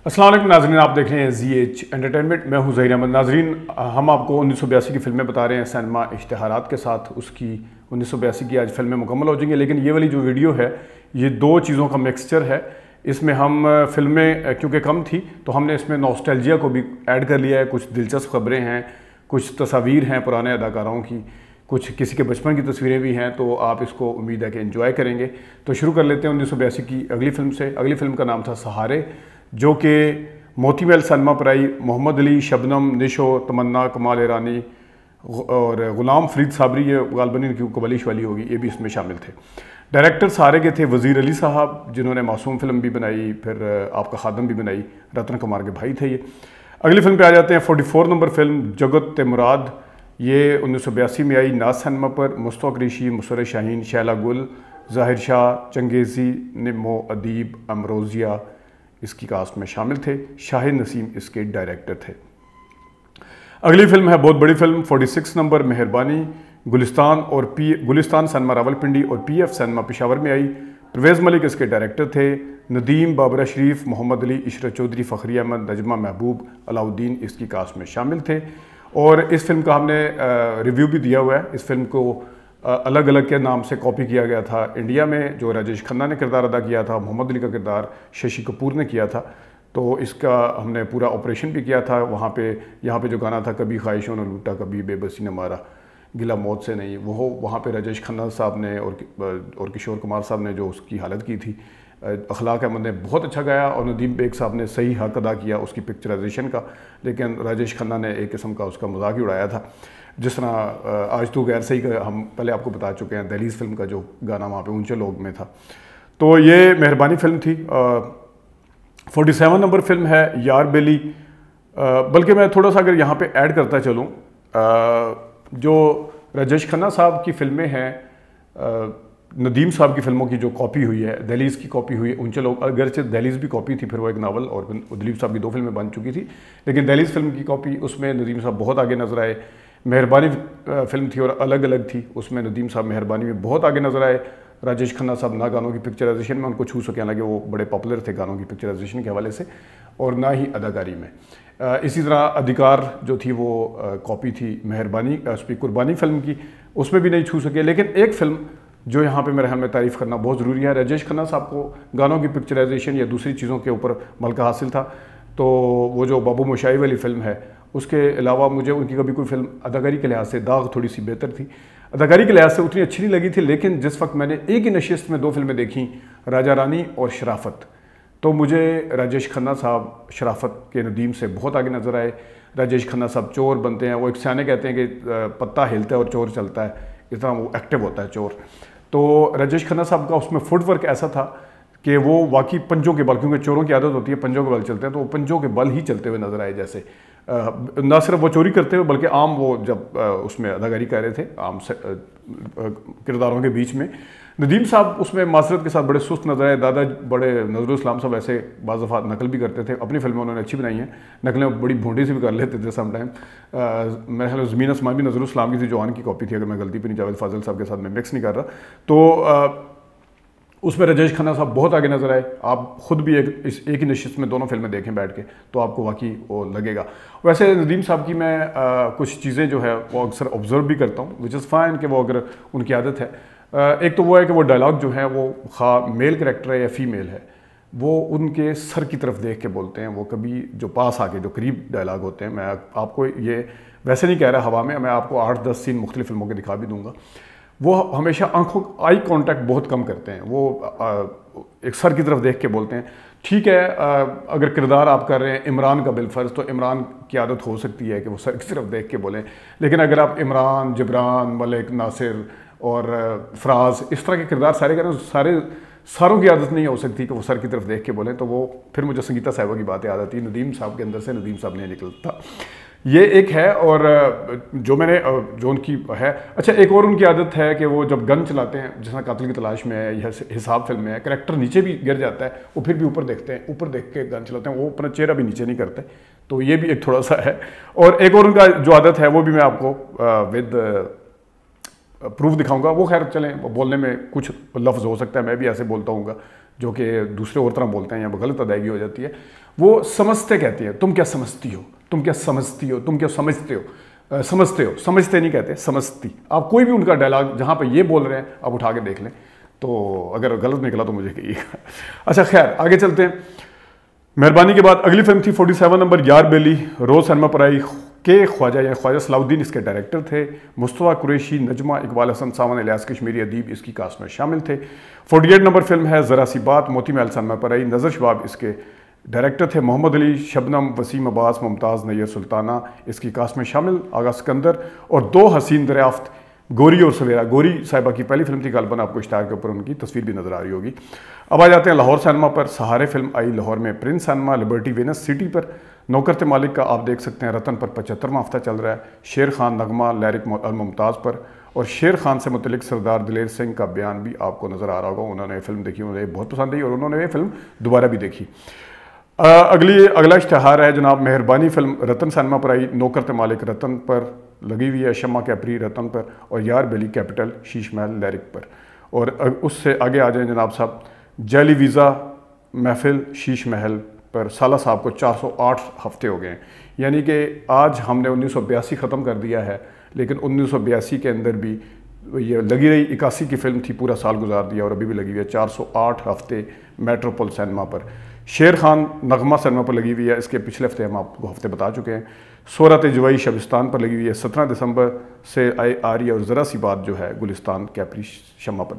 السلام علیکم ناظرین، آپ دیکھ رہے ہیں زی ایچ انٹرٹینمنٹ، میں ہوں ظہیر احمد۔ ناظرین، ہم آپ کو 1982 کی فلمیں بتا رہے ہیں سینما اشتہارات کے ساتھ۔ اس کی 1982 کی آج فلمیں مکمل ہو جائیں گی، لیکن یہ والی جو ویڈیو ہے یہ دو چیزوں کا مکسچر ہے۔ اس میں ہم فلمیں کیونکہ کم تھی تو ہم نے اس میں نوسٹیلجیا کو بھی ایڈ کر لیا ہے۔ کچھ دلچسپ خبریں ہیں، کچھ تصاویر ہیں پرانے اداکاروں کی، کچھ کسی کے بچپن کی تصویریں بھی ہیں، تو آپ اس کو امید ہے کہ انجوائے کریں گے۔ تو شروع کر لیتے ہیں 1982 کی اگلی فلم سے۔ اگلی فلم کا نام تھا سہارے، جو کہ موتی محل سینما پر آئی۔ محمد علی، شبنم، نشو، تمنا، کمال ایرانی اور غلام فرید صابری، یہ غالباً ان کی قبلیش والی ہوگی، یہ بھی اس میں شامل تھے۔ ڈائریکٹر سہارے کے تھے وزیر علی صاحب، جنہوں نے معصوم فلم بھی بنائی، پھر آپ کا خادم بھی بنائی، رتن کمار کے بھائی تھے یہ۔ اگلی فلم پہ آ جاتے ہیں 44 نمبر فلم جگت مراد۔ یہ 1982 میں آئی ناز سینما پر۔ مشتاق ریشی، مسرت شاہین، شیلا گل، ظاہر شاہ، چنگیزی، نمو، ادیب، امروزیہ اس کی کاسٹ میں شامل تھے۔ شاہد نسیم اس کے ڈائریکٹر تھے۔ اگلی فلم ہے بہت بڑی فلم 46 نمبر مہربانی۔ گلستان اور گلستان سینما راولپنڈی اور پی ایف سینما پشاور میں آئی۔ پرویز ملک اس کے ڈائریکٹر تھے۔ ندیم، بابرہ شریف، محمد علی، عشرت چودھری، فخری احمد، نجمہ محبوب، علاؤالدین اس کی کاسٹ میں شامل تھے۔ اور اس فلم کا ہم نے ریویو بھی دیا ہوا ہے۔ اس فلم کو الگ الگ کے نام سے کاپی کیا گیا تھا انڈیا میں، جو راجیش کھنہ نے کردار ادا کیا تھا، محمد علی کا کردار ششی کپور نے کیا تھا۔ تو اس کا ہم نے پورا آپریشن بھی کیا تھا وہاں پہ۔ یہاں پہ جو گانا تھا کبھی خواہشوں نے لوٹا کبھی بے بسی نے مارا گلا موت سے نہیں، وہ وہاں پہ راجیش کھنہ صاحب نے اور کشور کمار صاحب نے جو اس کی حالت کی تھی۔ اخلاق احمد نے بہت اچھا گایا اور ندیم بیگ صاحب نے صحیح حق ادا کیا اس کی پکچرائزیشن کا، لیکن راجیش کھنہ نے ایک قسم کا اس کا مذاق ہی اڑایا تھا۔ جس طرح آج تو غیر صحیح کا ہم پہلے آپ کو بتا چکے ہیں، دہلیز فلم کا جو گانا وہاں پہ اونچے لوگ میں تھا۔ تو یہ مہربانی فلم تھی۔ 47 نمبر فلم ہے یار بیلی۔ بلکہ میں تھوڑا سا اگر یہاں پہ ایڈ کرتا چلوں، جو راجیش کھنہ صاحب کی فلمیں ہیں، ندیم صاحب کی فلموں کی جو کاپی ہوئی ہے، دہلیز کی کاپی ہوئی ہے، اونچے لوگ، اگرچہ دہلیز بھی کاپی تھی، پھر وہ ایک ناول اور دلیپ صاحب کی 2 فلمیں بن چکی تھی، لیکن دہلیز فلم کی کاپی اس میں ندیم صاحب بہت آگے نظر آئے۔ مہربانی فلم تھی اور الگ الگ تھی، اس میں ندیم صاحب مہربانی میں بہت آگے نظر آئے۔ راجیش کھنہ صاحب نہ گانوں کی پکچرائزیشن میں ان کو چھو سکے، حالانکہ وہ بڑے پاپولر تھے گانوں کی پکچرائزیشن کے حوالے سے، اور نہ ہی اداکاری میں۔ اسی طرح ادھیکار جو تھی وہ کاپی تھی مہربانی قربانی فلم کی، اس میں بھی نہیں چھو سکے۔ لیکن ایک فلم جو یہاں پہ میرے خیال میں تعریف کرنا بہت ضروری ہے، راجیش کھنہ صاحب کو گانوں کی پکچرائزیشن یا دوسری چیزوں کے اوپر ملکہ حاصل تھا، تو وہ جو بابو موشائی والی فلم ہے، اس کے علاوہ مجھے ان کی کبھی کوئی فلم اداکاری کے لحاظ سے داغ تھوڑی سی بہتر تھی، اداکاری کے لحاظ سے اتنی اچھی نہیں لگی تھی، لیکن جس وقت میں نے ایک ہی نشست میں 2 فلمیں دیکھیں، راجہ رانی اور شرافت، تو مجھے راجیش کھنہ صاحب شرافت کے ندیم سے بہت آگے نظر آئے۔ راجیش کھنہ صاحب چور بنتے ہیں، وہ ایک سیانے کہتے ہیں کہ پتا ہلتا ہے اور چور چلتا ہے، اس طرح وہ ایکٹیو ہوتا ہے چور۔ تو راجیش کھنہ صاحب کا اس میں فٹ ورک ایسا تھا کہ وہ واقعی پنجوں کے بل، کیونکہ چوروں کی عادت ہوتی ہے پنجوں کے بل چلتے ہیں، تو وہ پنجوں کے بل ہی چلتے ہوئے نظر آئے، جیسے نہ صرف وہ چوری کرتے ہوئے بلکہ عام وہ جب اس میں اداکاری کر رہے تھے عام کرداروں کے بیچ میں۔ ندیم صاحب اس میں معذرت کے ساتھ بڑے سست نظر آئے۔ دادا بڑے نظر الاسلام صاحب ایسے بعض دفعات نقل بھی کرتے تھے، اپنی فلمیں انہوں نے اچھی بنائی ہیں، نقلیں بڑی بھونڈی سے بھی کر لیتے تھے سم ٹائم۔ میرے خیال زمین آسمان بھی نظر الاسلام کی تھی، جو آن کی کاپی تھی، اگر میں غلطی پہ نہیں، جاوید فاضل صاحب کے ساتھ میں مکس نہیں کر رہا۔ تو اس میں راجیش کھنہ صاحب بہت آگے نظر آئے۔ آپ خود بھی ایک ہی نشست میں دونوں فلمیں دیکھیں بیٹھ کے تو آپ کو واقعی وہ لگے گا۔ ویسے ندیم صاحب کی میں کچھ چیزیں جو ہے وہ اکثر آبزرو بھی کرتا ہوں، وچ از فائن، کہ وہ اگر ان کی عادت ہے، ایک تو وہ ہے کہ وہ ڈائلاگ جو ہے وہ خواہ میل کریکٹر ہے یا فیمیل ہے، وہ ان کے سر کی طرف دیکھ کے بولتے ہیں۔ وہ کبھی جو پاس آ کے جو قریب ڈائلاگ ہوتے ہیں، میں آپ کو یہ ویسے نہیں کہہ رہا ہوا میں آپ کو 8-10 سین مختلف فلموں کے دکھا بھی دوں گا، وہ ہمیشہ آنکھوں آئی کانٹیکٹ بہت کم کرتے ہیں، وہ ایک سر کی طرف دیکھ کے بولتے ہیں۔ ٹھیک ہے، اگر کردار آپ کر رہے ہیں عمران کا بالفرض، تو عمران کی عادت ہو سکتی ہے کہ وہ سر کی طرف دیکھ کے بولیں، لیکن اگر آپ عمران، جبران، ملک، ناصر اور فراز اس طرح کے کردار سارے کریں، ساروں کی عادت نہیں ہو سکتی کہ وہ سر کی طرف دیکھ کے بولیں، تو وہ پھر مجھے سنگیتا صاحبہ کی بات یاد آتی ہے، ندیم صاحب کے اندر سے ندیم صاحب نہیں نکلتا، یہ ایک ہے۔ اور جو ان کی ہے، اچھا ایک اور ان کی عادت ہے کہ وہ جب گن چلاتے ہیں، جس طرح قاتل کی تلاش میں ہے یا حساب فلم میں ہے، کریکٹر نیچے بھی گر جاتا ہے، وہ پھر بھی اوپر دیکھتے ہیں، اوپر دیکھ کے گن چلاتے ہیں، وہ اپنا چہرہ بھی نیچے نہیں کرتے، تو یہ بھی ایک تھوڑا سا ہے۔ اور ایک اور ان کا جو عادت ہے وہ بھی میں آپ کو ود پروف دکھاؤں گا، وہ خیر چلیں، بولنے میں کچھ لفظ ہو سکتا ہے، میں بھی ایسے بولتا ہوں گا جو کہ دوسرے اور طرح بولتے ہیں یا غلط ادائیگی ہو جاتی ہے، وہ سمجھتے کہتی ہیں، تم کیا سمجھتی ہو، تم کیا سمجھتی ہو، تم کیا سمجھتے ہو، سمجھتے نہیں کہتے، سمجھتی۔ آپ کوئی بھی ان کا ڈائلاگ جہاں پہ یہ بول رہے ہیں آپ اٹھا کے دیکھ لیں، تو اگر غلط نکلا تو مجھے کہیے گا۔ اچھا خیر آگے چلتے ہیں۔ مہربانی کے بعد اگلی فلم تھی 47 نمبر یار بیلی، روز سینما پر آئی، کے خواجہ یا خواجہ صلاح الدین اس کے ڈائریکٹر تھے، مصطفیٰ قریشی، نجمہ، اقبال حسن ساون، الیاس کشمیری ادیب اس کی کاسٹ میں شامل تھے۔ 48 نمبر فلم ہے ذرا سی بات، موتی محل سینما پر آئی، نظر شباب اس کے ڈائریکٹر تھے، محمد علی، شبنم، وسیم عباس، ممتاز، نیر سلطانہ اس کی کاسٹ میں شامل، آغا سکندر، اور دو حسین دریافت، گوری اور سویرا۔ گوری صاحبہ کی پہلی فلم تھی، غالباً آپ کو اشتہار کے اوپر ان کی تصویر بھی نظر آ رہی ہوگی۔ اب آ جاتے ہیں لاہور سینما پر، سہارے فلم آئی لاہور میں Prince cinema, Liberty Venus City پر، نوکر مالک کا آپ دیکھ سکتے ہیں رتن پر 75واں ہفتہ چل رہا ہے، شیر خان نغمہ لیرک الممتاز پر، اور شیر خان سے متعلق سردار دلیر سنگھ کا بیان بھی آپ کو نظر آ رہا ہوگا، انہوں نے فلم دیکھی، انہیں بہت پسند آئی اور انہوں نے یہ فلم دوبارہ بھی دیکھی۔ اگلا اشتہار ہے جناب مہربانی فلم رتن سینما پر آئی، نوکر مالک رتن پر لگی ہوئی ہے، شمع کیپری رتن پر، اور یار بیلی کیپٹل شیش محل لیرک پر۔ اور اس سے آگے آ جائیں جناب صاحب، جیلی ویزا محفل شیش محل پر سالہ صاحب کو 408 ہفتے ہو گئے ہیں، یعنی کہ آج ہم نے 1982 ختم کر دیا ہے، لیکن 1982 کے اندر بھی یہ لگی رہی، 81 کی فلم تھی، پورا سال گزار دیا اور ابھی بھی لگی ہوئی ہے، 408 ہفتے میٹروپول سینما پر۔ شیر خان نغمہ سینما پر لگی ہوئی ہے، اس کے پچھلے ہفتے ہم آپ کو ہفتے بتا چکے ہیں۔ صورت جوائی شبستان پر لگی ہوئی ہے، 17 دسمبر سے آ رہی ہے، اور ذرا سی بات جو ہے گلستان کیپری شمع پر۔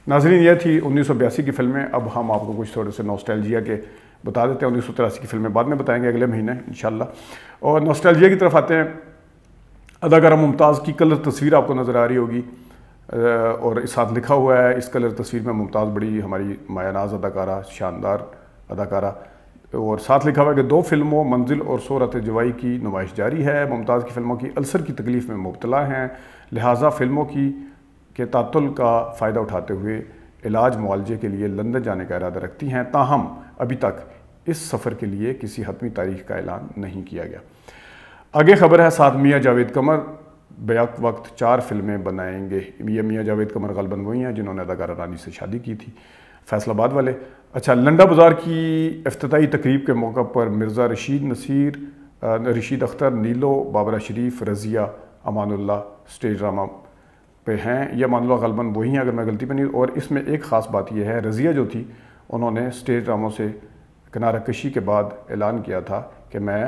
ناظرین یہ تھی 1982 کی فلمیں، اب ہم آپ کو کچھ تھوڑے سے نوسٹیلجیا کے بتا دیتے ہیں، 1983 کی فلمیں بعد میں بتائیں گے اگلے مہینے انشاءاللہ۔ اور نوسٹیلجیا کی طرف آتے ہیں، اداکارہ ممتاز کی کلر تصویر آپ کو نظر آ رہی ہوگی، اور اس ساتھ لکھا ہوا ہے اس کلر تصویر میں ممتاز بڑی ہماری مایہ ناز اداکارہ، شاندار اداکارہ، اور ساتھ لکھا ہوا ہے کہ 2 فلموں منزل اور صورت جوائی کی نمائش جاری ہے، ممتاز کی فلموں کی السر کی تکلیف میں مبتلا ہیں، لہٰذا فلموں کے تعطل کا فائدہ اٹھاتے ہوئے علاج معالجے کے لیے لندن جانے کا ارادہ رکھتی ہیں، تاہم ابھی تک اس سفر کے لیے کسی حتمی تاریخ کا اعلان نہیں کیا گیا۔ آگے خبر ہے ساتھ میاں جاوید قمر بیک وقت 4 فلمیں بنائیں گے۔ یہ میاں جاوید قمر غالباً وہی ہیں جنہوں نے اداکارہ رانی سے شادی کی تھی، فیصل آباد والے۔ اچھا، لنڈا بازار کی افتتاحی تقریب کے موقع پر مرزا رشید نصیر، رشید اختر، نیلو، بابرہ شریف، رضیہ، امان اللہ سٹیج ڈرامہ پہ ہیں۔ یہ امان اللہ غالباً وہی ہیں اگر میں غلطی پہ نہیں، اور اس میں ایک خاص بات یہ ہے، رضیہ جو تھی انہوں نے سٹیج ڈراموں سے کنارہ کشی کے بعد اعلان کیا تھا کہ میں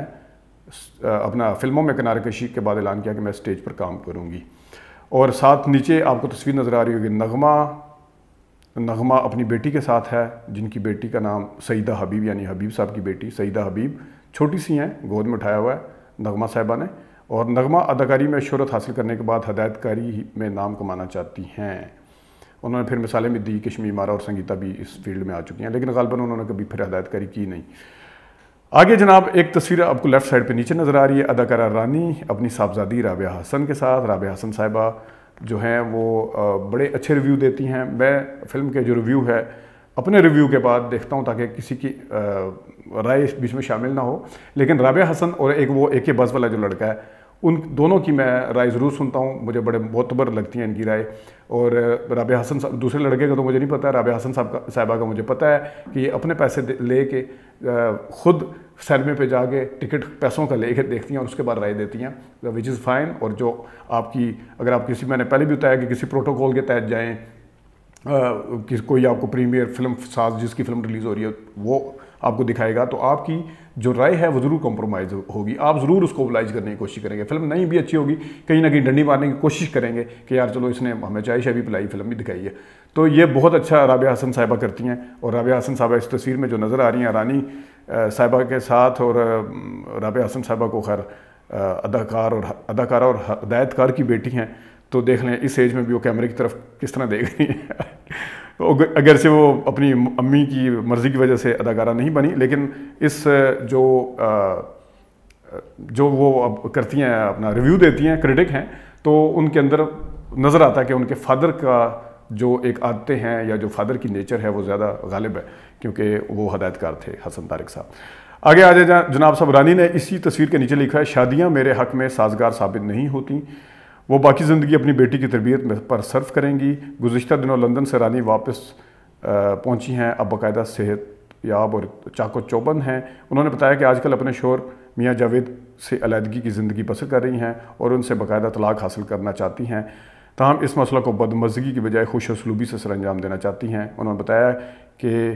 اپنا فلموں میں کنارہ کشی کے بعد اعلان کیا کہ میں سٹیج پر کام کروں گی۔ اور ساتھ نیچے آپ کو تصویر نظر آ رہی ہوگی، نغمہ اپنی بیٹی کے ساتھ ہے، جن کی بیٹی کا نام سعیدہ حبیب، یعنی حبیب صاحب کی بیٹی سعیدہ حبیب، چھوٹی سی ہیں، گود میں اٹھایا ہوا ہے نغمہ صاحبہ نے۔ اور نغمہ اداکاری میں شہرت حاصل کرنے کے بعد ہدایت کاری میں نام کمانا چاہتی ہیں۔ انہوں نے پھر مثالیں بھی دی، کشمی مارا اور سنگیتا بھی اس فیلڈ میں آ چکی ہیں، لیکن غالباً انہوں نے کبھی پھر ہدایت کاری کی نہیں۔ آگے جناب ایک تصویر آپ کو لیفٹ سائڈ پہ نیچے نظر آ رہی ہے، اداکارہ رانی اپنی صاحبزادی رابعہ حسن کے ساتھ۔ رابعہ حسن صاحبہ جو ہیں وہ بڑے اچھے ریویو دیتی ہیں، میں فلم کے جو ریویو ہے اپنے ریویو کے بعد دیکھتا ہوں تاکہ کسی کی رائے اس بیچ میں شامل نہ ہو، لیکن رابعہ حسن اور ایک وہ اے کے بس والا جو لڑکا ہے، ان دونوں کی میں رائے ضرور سنتا ہوں، مجھے بڑے معتبر لگتی ہیں ان کی رائے۔ اور رابعہ حسن صاحب، دوسرے لڑکے کا تو مجھے نہیں پتہ ہے، رابعہ حسن صاحبہ کا مجھے پتہ ہے کہ یہ اپنے پیسے لے کے خود سینمے پہ جا کے ٹکٹ پیسوں کا لے کے دیکھتی ہیں اور اس کے بعد رائے دیتی ہیں، وچ از فائن۔ اور جو آپ کی اگر آپ کسی، میں نے پہلے بھی بتایا کہ کسی پروٹوکول کے تحت جائیں، کوئی آپ کو پریمیئر فلم ساز جس کی فلم ریلیز ہو رہی ہے وہ آپ کو دکھائے گا، تو آپ کی جو رائے ہے وہ ضرور کمپرومائز ہوگی، آپ ضرور اس کو اوبلائج کرنے کی کوشش کریں گے۔ فلم نہیں بھی اچھی ہوگی، کہیں نہ کہیں ڈنڈی مارنے کی کوشش کریں گے کہ یار چلو اس نے ہمیں چائے شاہ بھی پلائی، فلم بھی دکھائی ہے۔ تو یہ بہت اچھا رابعہ حسن صاحبہ کرتی ہیں، اور رابعہ حسن صاحبہ اس تصویر میں جو نظر آ رہی ہیں رانی صاحبہ کے ساتھ، اور رابعہ حسن صاحبہ کو خیر اداکارہ اور ہدایت کار کی بیٹی ہیں، تو دیکھ لیں اس ایج میں بھی وہ کیمرے کی طرف کس طرح دیکھ رہی ہیں۔ اگرچہ وہ اپنی امی کی مرضی کی وجہ سے اداکارہ نہیں بنی، لیکن اس جو وہ اب کرتی ہیں، اپنا ریویو دیتی ہیں، کریٹک ہیں، تو ان کے اندر نظر آتا ہے کہ ان کے فادر کا جو ایک عادتیں ہیں یا جو فادر کی نیچر ہے وہ زیادہ غالب ہے، کیونکہ وہ ہدایت کار تھے حسن طارق صاحب۔ آگے آ جائیں جناب صاحب، رانی نے اسی تصویر کے نیچے لکھا ہے، شادیاں میرے حق میں سازگار ثابت نہیں ہوتی، وہ باقی زندگی اپنی بیٹی کی تربیت پر صرف کریں گی۔ گزشتہ دنوں لندن سے رانی واپس پہنچی ہیں، اب باقاعدہ صحت یاب اور چاق و چوبند ہیں۔ انہوں نے بتایا کہ آج کل اپنے شوہر میاں جاوید سے علیحدگی کی زندگی بسر کر رہی ہیں اور ان سے باقاعدہ طلاق حاصل کرنا چاہتی ہیں، تاہم اس مسئلہ کو بدمزگی کی بجائے خوش اسلوبی سے سر انجام دینا چاہتی ہیں۔ انہوں نے بتایا کہ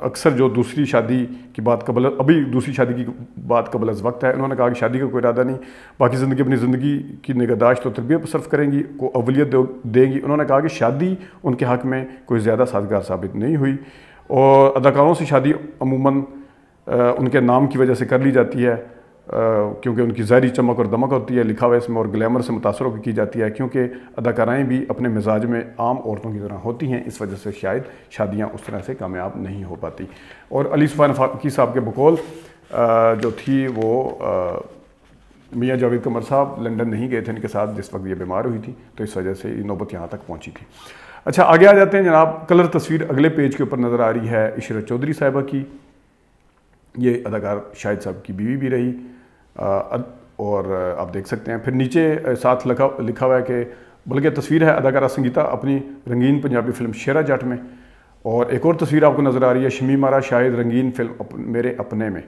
اکثر جو دوسری شادی کی بات ابھی دوسری شادی کی بات قبل از وقت ہے۔ انہوں نے کہا کہ شادی کا کوئی ارادہ نہیں، باقی زندگی اپنی زندگی کی نگہداشت اور تربیت پر صرف کریں گی، کو اولویت دیں گی۔ انہوں نے کہا کہ شادی ان کے حق میں کوئی زیادہ سازگار ثابت نہیں ہوئی، اور اداکاروں سے شادی عموماً ان کے نام کی وجہ سے کر لی جاتی ہے، کیونکہ ان کی ظاہری چمک اور دمک ہوتی ہے لکھا ہوا اس میں، اور گلیمر سے متاثر ہو کے کی جاتی ہے، کیونکہ اداکارائیں بھی اپنے مزاج میں عام عورتوں کی طرح ہوتی ہیں، اس وجہ سے شاید شادیاں اس طرح سے کامیاب نہیں ہو پاتی۔ اور علی سبحان فاروقی صاحب کے بقول جو تھی وہ میاں جاوید قمر صاحب لنڈن نہیں گئے تھے ان کے ساتھ جس وقت یہ بیمار ہوئی تھی، تو اس وجہ سے یہ نوبت یہاں تک پہنچی تھی۔ اچھا آگے آ جاتے ہیں جناب، کلر تصویر اگلے پیج کے اوپر نظر آ رہی ہے عشرت چودھری صاحبہ کی، یہ اداکار شاہد صاحب کی بیوی بھی رہی، اور آپ دیکھ سکتے ہیں پھر نیچے ساتھ لکھا ہوا ہے کہ بلکہ تصویر ہے اداکارہ سنگیتا اپنی رنگین پنجابی فلم شیرا جٹ میں، اور ایک اور تصویر آپ کو نظر آ رہی ہے شمیم آرا شاہد رنگین فلم میرے اپنے میں،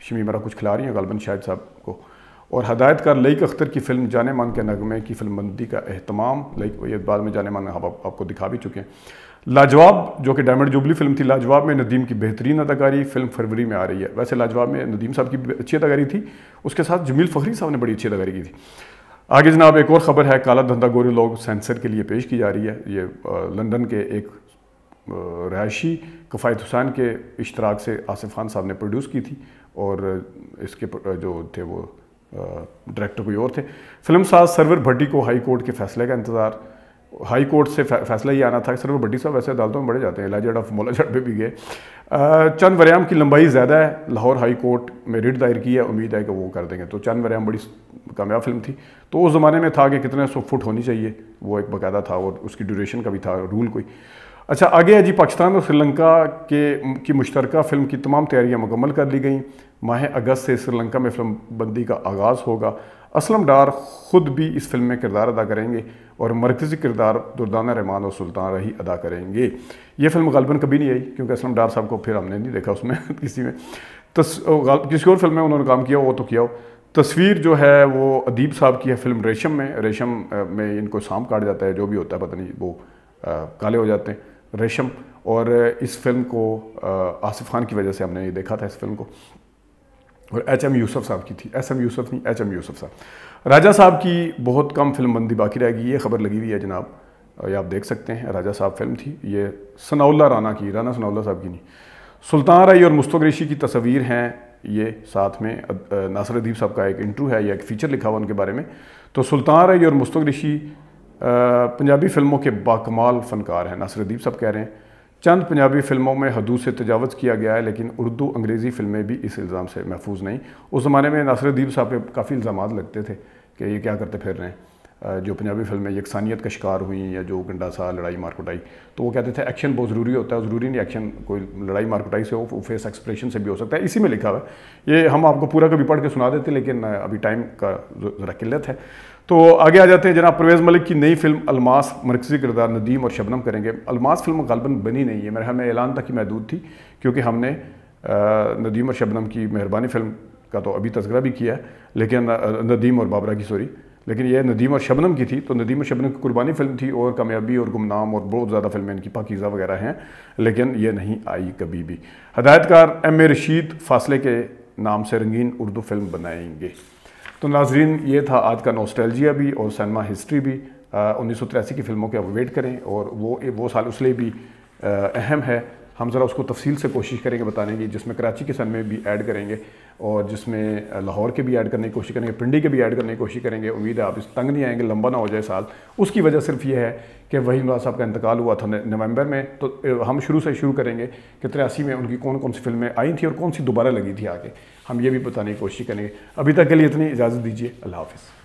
شمیم آرا کچھ کھلا رہی ہیں غالباً شاہد صاحب کو، اور ہدایت کار لئیک اختر کی فلم جانے من کے نغمے کی فلم بندی کا اہتمام، یہ بعد میں جانے من آپ کو دکھا بھی چکے ہیں۔ لاجواب جو کہ ڈائمنڈ جوبلی فلم تھی، لاجواب میں ندیم کی بہترین اداکاری، فلم فروری میں آ رہی ہے۔ ویسے لاجواب میں ندیم صاحب کی اچھی اداکاری تھی، اس کے ساتھ جمیل فخری صاحب نے بڑی اچھی اداکاری کی تھی۔ آگے جناب ایک اور خبر ہے، کالا دھندا گورے لوگ سینسر کے لیے پیش کی جا رہی ہے، یہ لندن کے ایک رہائشی کفایت حسین کے اشتراک سے آصف خان صاحب نے پروڈیوس کی تھی، اور اس کے جو تھے وہ ڈائریکٹر کوئی اور تھے۔ فلم ساز سرور بھٹی کو ہائی کورٹ کے فیصلے کا انتظار، ہائی کورٹ سے فیصلہ ہی آنا تھا۔ سرور بھٹی صاحب ویسے عدالتوں میں بڑے جاتے ہیں، علاجڈ آف مولا جٹ پہ بھی گئے۔ چند وریام کی لمبائی زیادہ ہے، لاہور ہائی کورٹ میں ریٹ دائر کی ہے، امید ہے کہ وہ کر دیں گے۔ تو چند وریام بڑی کامیاب فلم تھی، تو اس زمانے میں تھا کہ کتنے 100 فٹ ہونی چاہیے، وہ ایک باقاعدہ تھا، اور اس کی ڈیوریشن کا بھی تھا رول کوئی۔ اچھا آگے ہے جی، پاکستان اور سری لنکا کی مشترکہ فلم کی تمام تیاریاں مکمل کر لی گئیں، ماہ اگست سے سری لنکا میں فلم بندی کا آغاز ہوگا۔ اسلم ڈار خود بھی اس فلم میں کردار ادا کریں گے، اور مرکزی کردار دردانہ رحمان اور سلطان رحی ادا کریں گے۔ یہ فلم غالباً کبھی نہیں آئی، کیونکہ اسلم ڈار صاحب کو پھر ہم نے نہیں دیکھا اس میں کسی میں، کسی اور فلم میں انہوں نے کام کیا وہ تو کیا ہو۔ تصویر جو ہے وہ ادیب صاحب کی ہے فلم ریشم میں، ریشم میں ان کو سانپ کاٹ جاتا ہے، جو بھی ہوتا ہے پتہ نہیں، وہ کالے ہو جاتے ہیں ریشم، اور اس فلم کو آصف خان کی وجہ سے ہم نے یہ دیکھا تھا اس فلم کو، اور ایچ ایم یوسف صاحب کی تھی، ایس ایم یوسف نہیں، ایچ ایم یوسف صاحب۔ راجہ صاحب کی بہت کم فلم بندی باقی رہ گئی، یہ خبر لگی ہوئی ہے جناب، یہ آپ دیکھ سکتے ہیں، راجہ صاحب فلم تھی، یہ ثناء اللہ رانا کی، رانا ثناء اللہ صاحب کی نہیں۔ سلطان رحی اور مشتاق ریشی کی تصاویر ہیں، یہ ساتھ میں ناصر ادیب صاحب کا ایک انٹرویو ہے، یہ ایک فیچر لکھا ہوا ان کے بارے میں۔ تو سلطان رحی اور مشتاق ریشی پنجابی فلموں کے باکمال فنکار ہیں، ناصر ادیب صاحب کہہ رہے ہیں۔ چند پنجابی فلموں میں حدود سے تجاوز کیا گیا ہے، لیکن اردو انگریزی فلمیں بھی اس الزام سے محفوظ نہیں۔ اس زمانے میں ناصر ادیب صاحب پہ کافی الزامات لگتے تھے کہ یہ کیا کرتے پھر رہے ہیں، جو پنجابی فلمیں یکسانیت کا شکار ہوئیں یا جو گنڈاسا لڑائی مار کٹائی، تو وہ کہتے تھے ایکشن بہت ضروری ہوتا ہے، ضروری نہیں ایکشن کوئی لڑائی مار کٹائی سے ہو، فیس ایکسپریشن سے بھی ہو سکتا ہے، اسی میں لکھا ہوا ہے۔ یہ ہم آپ کو پورا کبھی پڑھ کے سنا دیتے، لیکن ابھی ٹائم کا ذرا قلت ہے۔ تو آگے آ جاتے ہیں جناب، پرویز ملک کی نئی فلم الماس، مرکزی کردار ندیم اور شبنم کریں گے۔ الماس فلم غالباً بنی نہیں ہے، میرے خیال میں اعلان تک ہی محدود تھی، کیونکہ ہم نے ندیم اور شبنم کی مہربانی فلم کا تو ابھی تذکرہ بھی کیا ہے، لیکن ندیم اور بابرا کی لیکن یہ ندیم اور شبنم کی تھی، تو ندیم اور شبنم کی قربانی فلم تھی، اور کامیابی اور گمنام اور بہت زیادہ فلمیں ان کی پاکیزہ وغیرہ ہیں، لیکن یہ نہیں آئی کبھی بھی۔ ہدایت کار ایم اے رشید فاصلے کے نام سے رنگین اردو فلم بنائیں گے۔ تو ناظرین، یہ تھا آج کا نوسٹیلجیا بھی اور سینما ہسٹری بھی۔ 1983 کی فلموں کے آپ ویٹ کریں، اور وہ سال اس لیے بھی اہم ہے، ہم ذرا اس کو تفصیل سے کوشش کریں گے بتانے کی، جس میں کراچی کے سینمے بھی ایڈ کریں گے، اور جس میں لاہور کے بھی ایڈ کرنے کی کوشش کریں گے، پنڈی کے بھی ایڈ کرنے کی کوشش کریں گے۔ امید ہے آپ اس تنگ نہیں آئیں گے، لمبا نہ ہو جائے سال۔ اس کی وجہ صرف یہ ہے کہ وحید اللہ صاحب کا انتقال ہوا تھا نومبر میں، تو ہم شروع سے شروع کریں گے کہ 83 میں ان کی کون کون سی فلمیں آئی تھیں اور کون سی دوبارہ لگی تھی آگے، ہم یہ بھی بتانے کی کوشش کریں گے۔ ابھی تک کے لیے اتنی اجازت دیجیے، اللہ حافظ۔